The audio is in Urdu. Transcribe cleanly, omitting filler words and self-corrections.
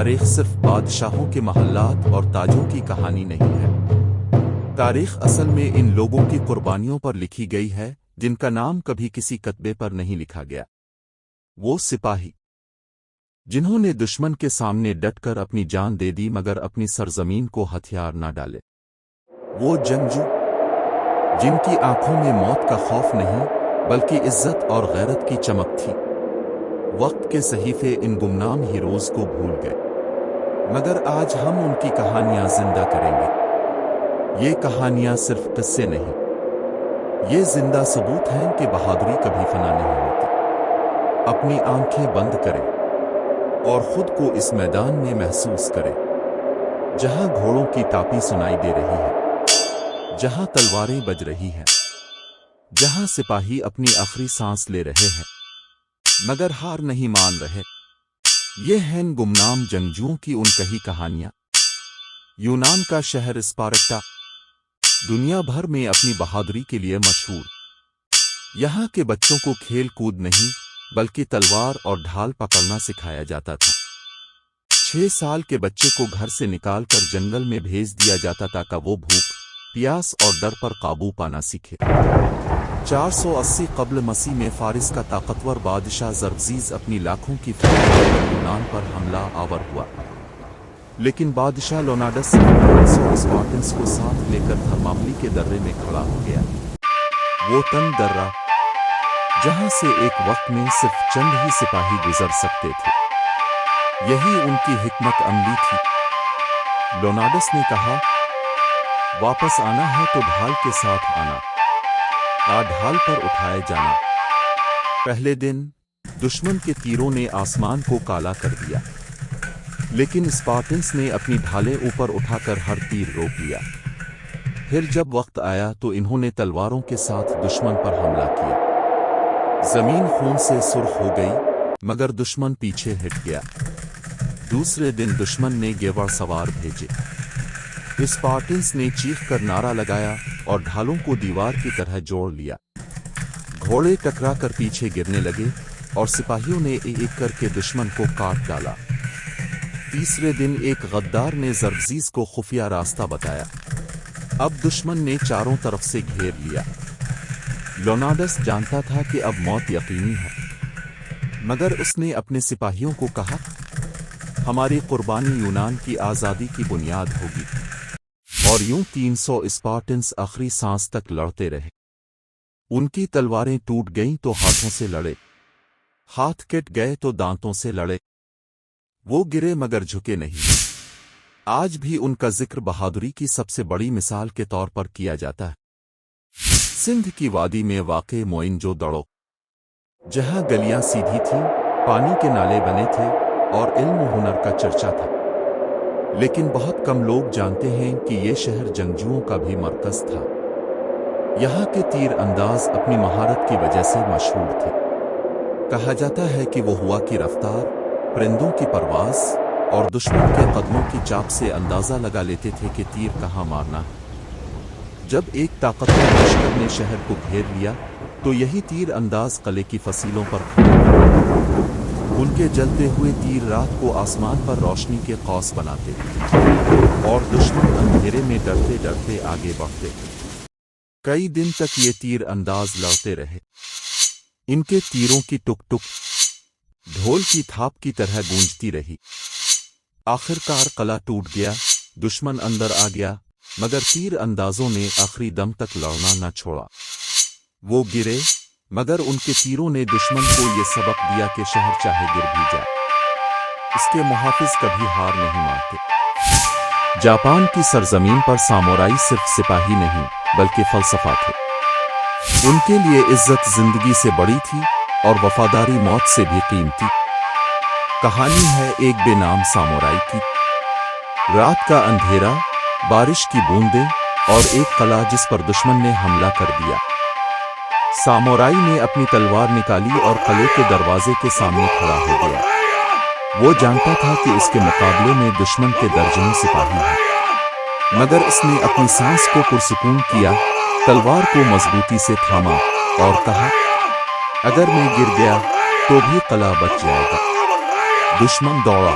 تاریخ صرف بادشاہوں کے محلات اور تاجوں کی کہانی نہیں ہے۔ تاریخ اصل میں ان لوگوں کی قربانیوں پر لکھی گئی ہے جن کا نام کبھی کسی کتبے پر نہیں لکھا گیا۔ وہ سپاہی جنہوں نے دشمن کے سامنے ڈٹ کر اپنی جان دے دی مگر اپنی سرزمین کو ہتھیار نہ ڈالے۔ وہ جنگجو جن کی آنکھوں میں موت کا خوف نہیں بلکہ عزت اور غیرت کی چمک تھی۔ وقت کے صحیفے ان گمنام ہیروز کو بھول گئے، مگر آج ہم ان کی کہانیاں زندہ کریں گے۔ یہ کہانیاں صرف قصے نہیں، یہ زندہ ثبوت ہیں کہ بہادری کبھی فنا نہیں ہوتی۔ اپنی آنکھیں بند کریں اور خود کو اس میدان میں محسوس کریں جہاں گھوڑوں کی ٹاپی سنائی دے رہی ہے، جہاں تلواریں بج رہی ہیں، جہاں سپاہی اپنی آخری سانس لے رہے ہیں مگر ہار نہیں مان رہے۔ یہ ہیں گمنام جنگجوؤں کی ان کہی کہانیاں۔ یونان کا شہر اسپارٹا دنیا بھر میں اپنی بہادری کے لیے مشہور۔ یہاں کے بچوں کو کھیل کود نہیں بلکہ تلوار اور ڈھال پکڑنا سکھایا جاتا تھا۔ 6 سال کے بچے کو گھر سے نکال کر جنگل میں بھیج دیا جاتا تاکہ وہ بھوک، پیاس اور ڈر پر قابو پانا سیکھے۔ 480 قبل مسیح میں فارس کا طاقتور بادشاہ زرخزیز اپنی لاکھوں کی فوج پر یونان پر حملہ آور ہوا، لیکن بادشاہ لوناڈس 100 اسپارٹنس کو ساتھ لے کر تھرماپلی کے درے میں کھڑا ہو گیا۔ وہ تنگ درہ جہاں سے ایک وقت میں صرف چند ہی سپاہی گزر سکتے تھے، یہی ان کی حکمت عملی تھی۔ لوناڈس نے کہا، واپس آنا ہے تو ڈھال کے ساتھ آنا، ڈھال پر اٹھائے جانا۔ پہلے دن دشمن کے تیروں نے آسمان کو کالا کر دیا، لیکن اسپارٹنس نے اپنی ڈھالیں اوپر اٹھا کر ہر تیر روک لیا۔ پھر جب وقت آیا تو انہوں نے تلواروں کے ساتھ دشمن پر حملہ کیا۔ زمین خون سے سرخ ہو گئی مگر دشمن پیچھے ہٹ گیا۔ دوسرے دن دشمن نے گیوار سوار بھیجے۔ اسپارٹنس نے چیخ کر نعرہ لگایا اور ڈھالوں کو دیوار کی طرح جوڑ لیا۔ گھوڑے ٹکرا کر پیچھے گرنے لگے اور سپاہیوں نے ایک کر کے دشمن کو کاٹ ڈالا۔ تیسرے دن ایک غدار نے زرخزیز کو خفیہ راستہ بتایا۔ اب دشمن نے چاروں طرف سے گھیر لیا۔ لوناڈس جانتا تھا کہ اب موت یقینی ہے، مگر اس نے اپنے سپاہیوں کو کہا، ہماری قربانی یونان کی آزادی کی بنیاد ہوگی۔ اور یوں 300 اسپارٹنس آخری سانس تک لڑتے رہے۔ ان کی تلواریں ٹوٹ گئیں تو ہاتھوں سے لڑے، ہاتھ کٹ گئے تو دانتوں سے لڑے۔ وہ گرے مگر جھکے نہیں۔ آج بھی ان کا ذکر بہادری کی سب سے بڑی مثال کے طور پر کیا جاتا ہے۔ سندھ کی وادی میں واقع موئن-جو دڑو، جہاں گلیاں سیدھی تھیں، پانی کے نالے بنے تھے اور علم و ہنر کا چرچا تھا، لیکن بہت کم لوگ جانتے ہیں کہ یہ شہر جنگجوؤں کا بھی مرکز تھا۔ یہاں کے تیر انداز اپنی مہارت کی وجہ سے مشہور تھے۔ کہا جاتا ہے کہ وہ ہوا کی رفتار، پرندوں کی پرواز اور دشمن کے قدموں کی چاپ سے اندازہ لگا لیتے تھے کہ تیر کہاں مارنا ہے۔ جب ایک طاقتور لشکر نے شہر کو گھیر لیا تو یہی تیر انداز قلعے کی فصیلوں پر کھڑے ہوئے۔ ان کے جلتے ہوئے تیر رات کو آسمان پر روشنی کے قوس بناتے اور دشمن اندھیرے میں ڈرتے ڈرتے آگے بڑھتے۔ کئی دن تک یہ تیر انداز لڑتے رہے۔ ان کے تیروں کی ٹک ٹک ڈھول کی تھاپ کی طرح گونجتی رہی۔ آخرکار قلعہ ٹوٹ گیا، دشمن اندر آ گیا، مگر تیر اندازوں نے آخری دم تک لڑنا نہ چھوڑا۔ وہ گرے مگر ان کے تیروں نے دشمن کو یہ سبق دیا کہ شہر چاہے گر بھی جائے، اس کے محافظ کبھی ہار نہیں مانتے۔ جاپان کی سرزمین پر سامورائی صرف سپاہی نہیں بلکہ فلسفہ تھے۔ ان کے لیے عزت زندگی سے بڑی تھی اور وفاداری موت سے بھی قیمتی۔ کہانی ہے ایک بے نام سامورائی کی۔ رات کا اندھیرا، بارش کی بوندیں اور ایک قلعہ جس پر دشمن نے حملہ کر دیا۔ سامورائی نے اپنی تلوار نکالی اور قلعے کے دروازے کے سامنے کھڑا ہو گیا۔ وہ جانتا تھا کہ اس کے مقابلے میں دشمن کے درجنوں سپاہی ہیں، مگر اس نے اپنی سانس کو پرسکون کیا، تلوار کو مضبوطی سے تھاما اور کہا، اگر میں گر گیا تو بھی قلعہ بچ جائے گا۔ دشمن دوڑا،